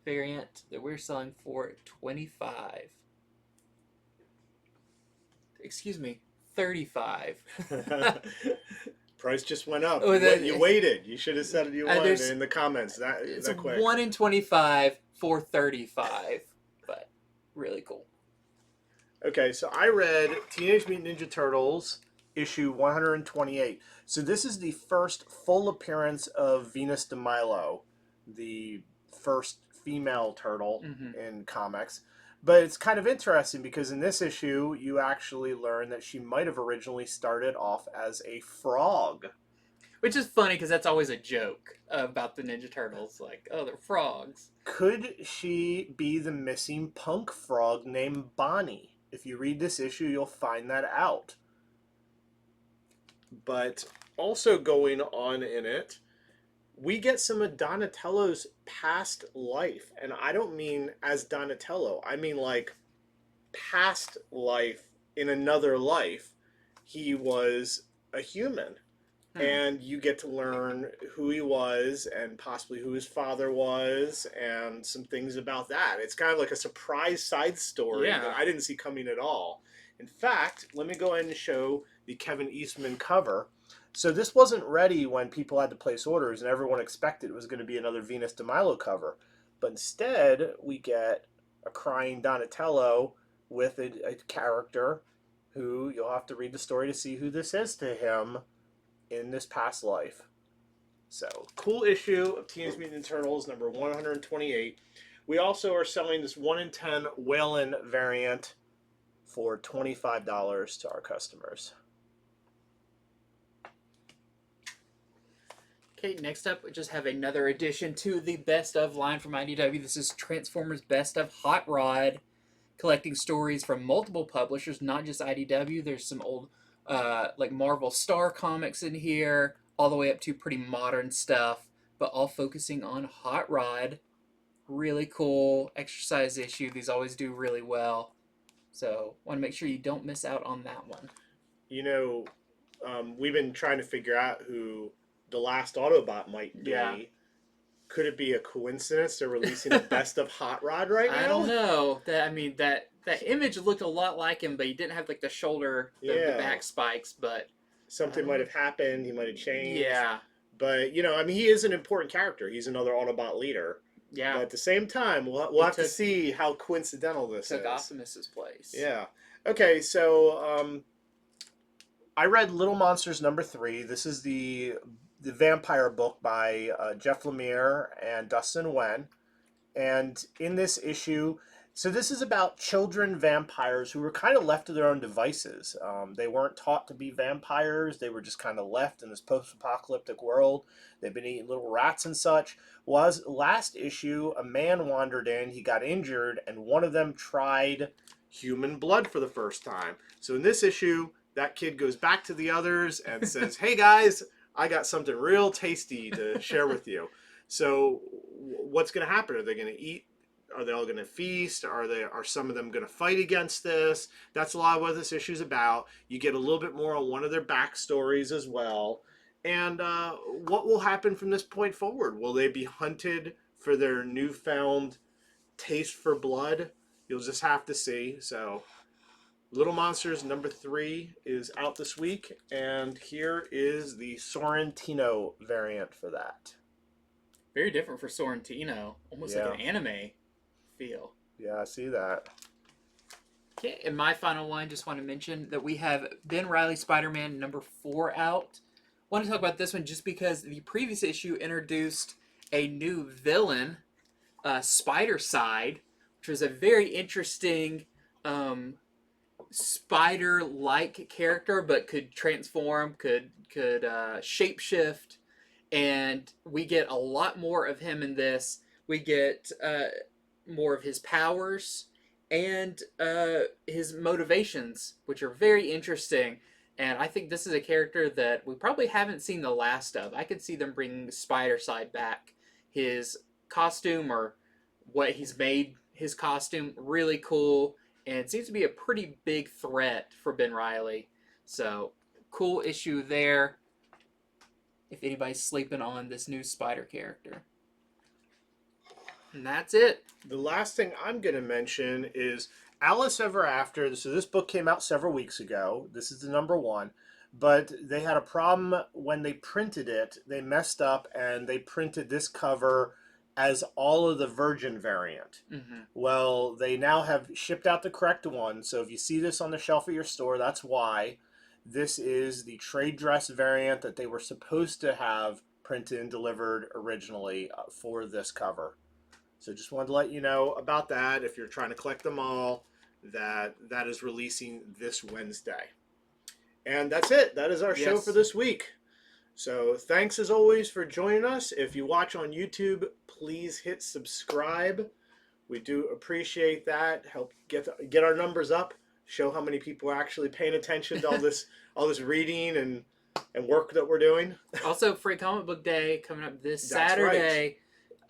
[SPEAKER 2] variant that we're selling for $25. Excuse me, $35.
[SPEAKER 1] Price just went up.
[SPEAKER 2] Oh,
[SPEAKER 1] you waited. You should have said you wanted in the comments.
[SPEAKER 2] It's
[SPEAKER 1] that quick.
[SPEAKER 2] 1 in 25 for $35, but really cool.
[SPEAKER 1] Okay, so I read Teenage Mutant Ninja Turtles issue 128. So this is the first full appearance of Venus de Milo, the first female turtle in comics. But it's kind of interesting because in this issue, you actually learn that she might have originally started off as a frog.
[SPEAKER 2] Which is funny because that's always a joke about the Ninja Turtles. Oh, they're frogs.
[SPEAKER 1] Could she be the missing punk frog named Bonnie? If you read this issue, you'll find that out. But also going on in it, we get some of Donatello's past life. And I don't mean as Donatello. I mean past life in another life. He was a human. And you get to learn who he was and possibly who his father was and some things about that. It's kind of like a surprise side story that I didn't see coming at all. In fact, let me go ahead and show the Kevin Eastman cover. So this wasn't ready when people had to place orders and everyone expected it was going to be another Venus de Milo cover. But instead, we get a crying Donatello with a character who you'll have to read the story to see who this is to him in this past life. So, cool issue of Teenage Mutant Ninja Turtles, number 128. We also are selling this 1 in 10 Whalen variant for $25 to our customers.
[SPEAKER 2] Okay, next up, we just have another addition to the Best Of line from IDW. This is Transformers Best Of Hot Rod. collecting stories from multiple publishers, not just IDW. There's some old, like Marvel Star comics in here, all the way up to pretty modern stuff, but all focusing on Hot Rod. Really cool exercise issue. These always do really well. So, want to make sure you don't miss out on that one.
[SPEAKER 1] You know, we've been trying to figure out who the last Autobot might be.
[SPEAKER 2] Yeah.
[SPEAKER 1] Could it be a coincidence they're releasing the best of Hot Rod right now?
[SPEAKER 2] I don't know. That image looked a lot like him, but he didn't have like the shoulder, the back spikes. But
[SPEAKER 1] something might have happened. He might have changed.
[SPEAKER 2] Yeah.
[SPEAKER 1] But he is an important character. He's another Autobot leader.
[SPEAKER 2] Yeah.
[SPEAKER 1] But at the same time, we'll have to see how coincidental this
[SPEAKER 2] took
[SPEAKER 1] is.
[SPEAKER 2] Optimus's place.
[SPEAKER 1] Yeah. Okay. So I read Little Monsters #3. This is the vampire book by Jeff Lemire and Dustin Nguyen. And in this issue, so this is about children vampires who were kind of left to their own devices. They weren't taught to be vampires. They were just kind of left in this post-apocalyptic world. They've been eating little rats and such. Last issue, a man wandered in. He got injured, and one of them tried human blood for the first time. So in this issue, that kid goes back to the others and says, "Hey guys, I got something real tasty to share with you." So what's going to happen? Are they going to eat? Are they all going to feast? Are some of them going to fight against this? That's a lot of what this issue is about. You get a little bit more on one of their backstories as well. And what will happen from this point forward? Will they be hunted for their newfound taste for blood? You'll just have to see. So Little Monsters #3 is out this week, and here is the Sorrentino variant for that.
[SPEAKER 2] Very different for Sorrentino. Almost like an anime feel.
[SPEAKER 1] Yeah, I see that.
[SPEAKER 2] Okay, and my final one, just want to mention that we have Reilly Spider-Man #4 out. I want to talk about this one just because the previous issue introduced a new villain, Spider-Side, which was a very interesting spider-like character, but could transform, could shapeshift, and we get a lot more of him in this. We get more of his powers and his motivations, which are very interesting. And I think this is a character that we probably haven't seen the last of. I could see them bringing Spider-Side back. His costume, or what he's made his costume, really cool. And it seems to be a pretty big threat for Ben Reilly. So, cool issue there. If anybody's sleeping on this new Spider character. And that's it.
[SPEAKER 1] The last thing I'm going to mention is Alice Ever After. So this book came out several weeks ago. This is the #1. But they had a problem when they printed it. They messed up and they printed this cover as all of the Virgin variant.
[SPEAKER 2] Mm-hmm.
[SPEAKER 1] Well, they now have shipped out the correct one. So if you see this on the shelf of your store, that's why. This is the trade dress variant that they were supposed to have printed and delivered originally for this cover. So just wanted to let you know about that. If you're trying to collect them all, that is releasing this Wednesday. And that's it. That is our show for this week. So thanks as always for joining us. If you watch on YouTube, please hit subscribe. We do appreciate that. Help get our numbers up. Show how many people are actually paying attention to all this reading and work that we're doing.
[SPEAKER 2] Also, Free Comic Book Day coming up this Saturday.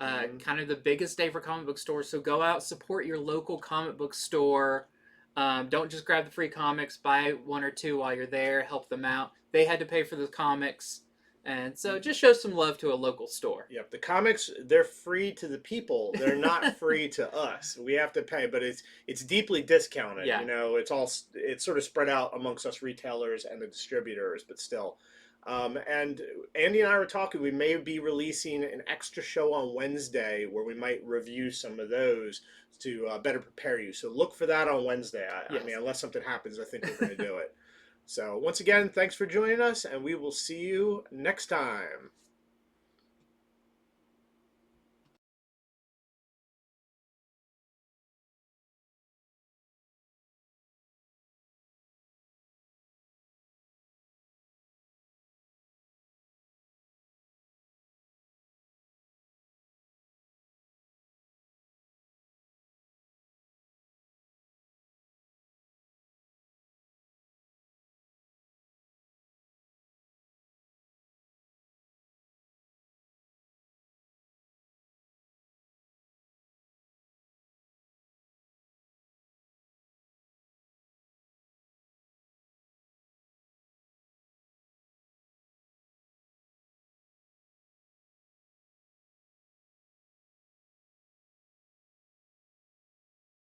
[SPEAKER 2] Right. Kind of the biggest day for comic book stores. So go out, support your local comic book store. Don't just grab the free comics. Buy 1 or 2 while you're there. Help them out. They had to pay for the comics. And so just show some love to a local store.
[SPEAKER 1] Yep. The comics, they're free to the people. They're not free to us. We have to pay, but it's deeply discounted.
[SPEAKER 2] Yeah.
[SPEAKER 1] It's sort of spread out amongst us retailers and the distributors, but still. And Andy and I were talking, we may be releasing an extra show on Wednesday where we might review some of those to better prepare you. So look for that on Wednesday. I mean, unless something happens, I think we're going to do it. So once again, thanks for joining us, and we will see you next time.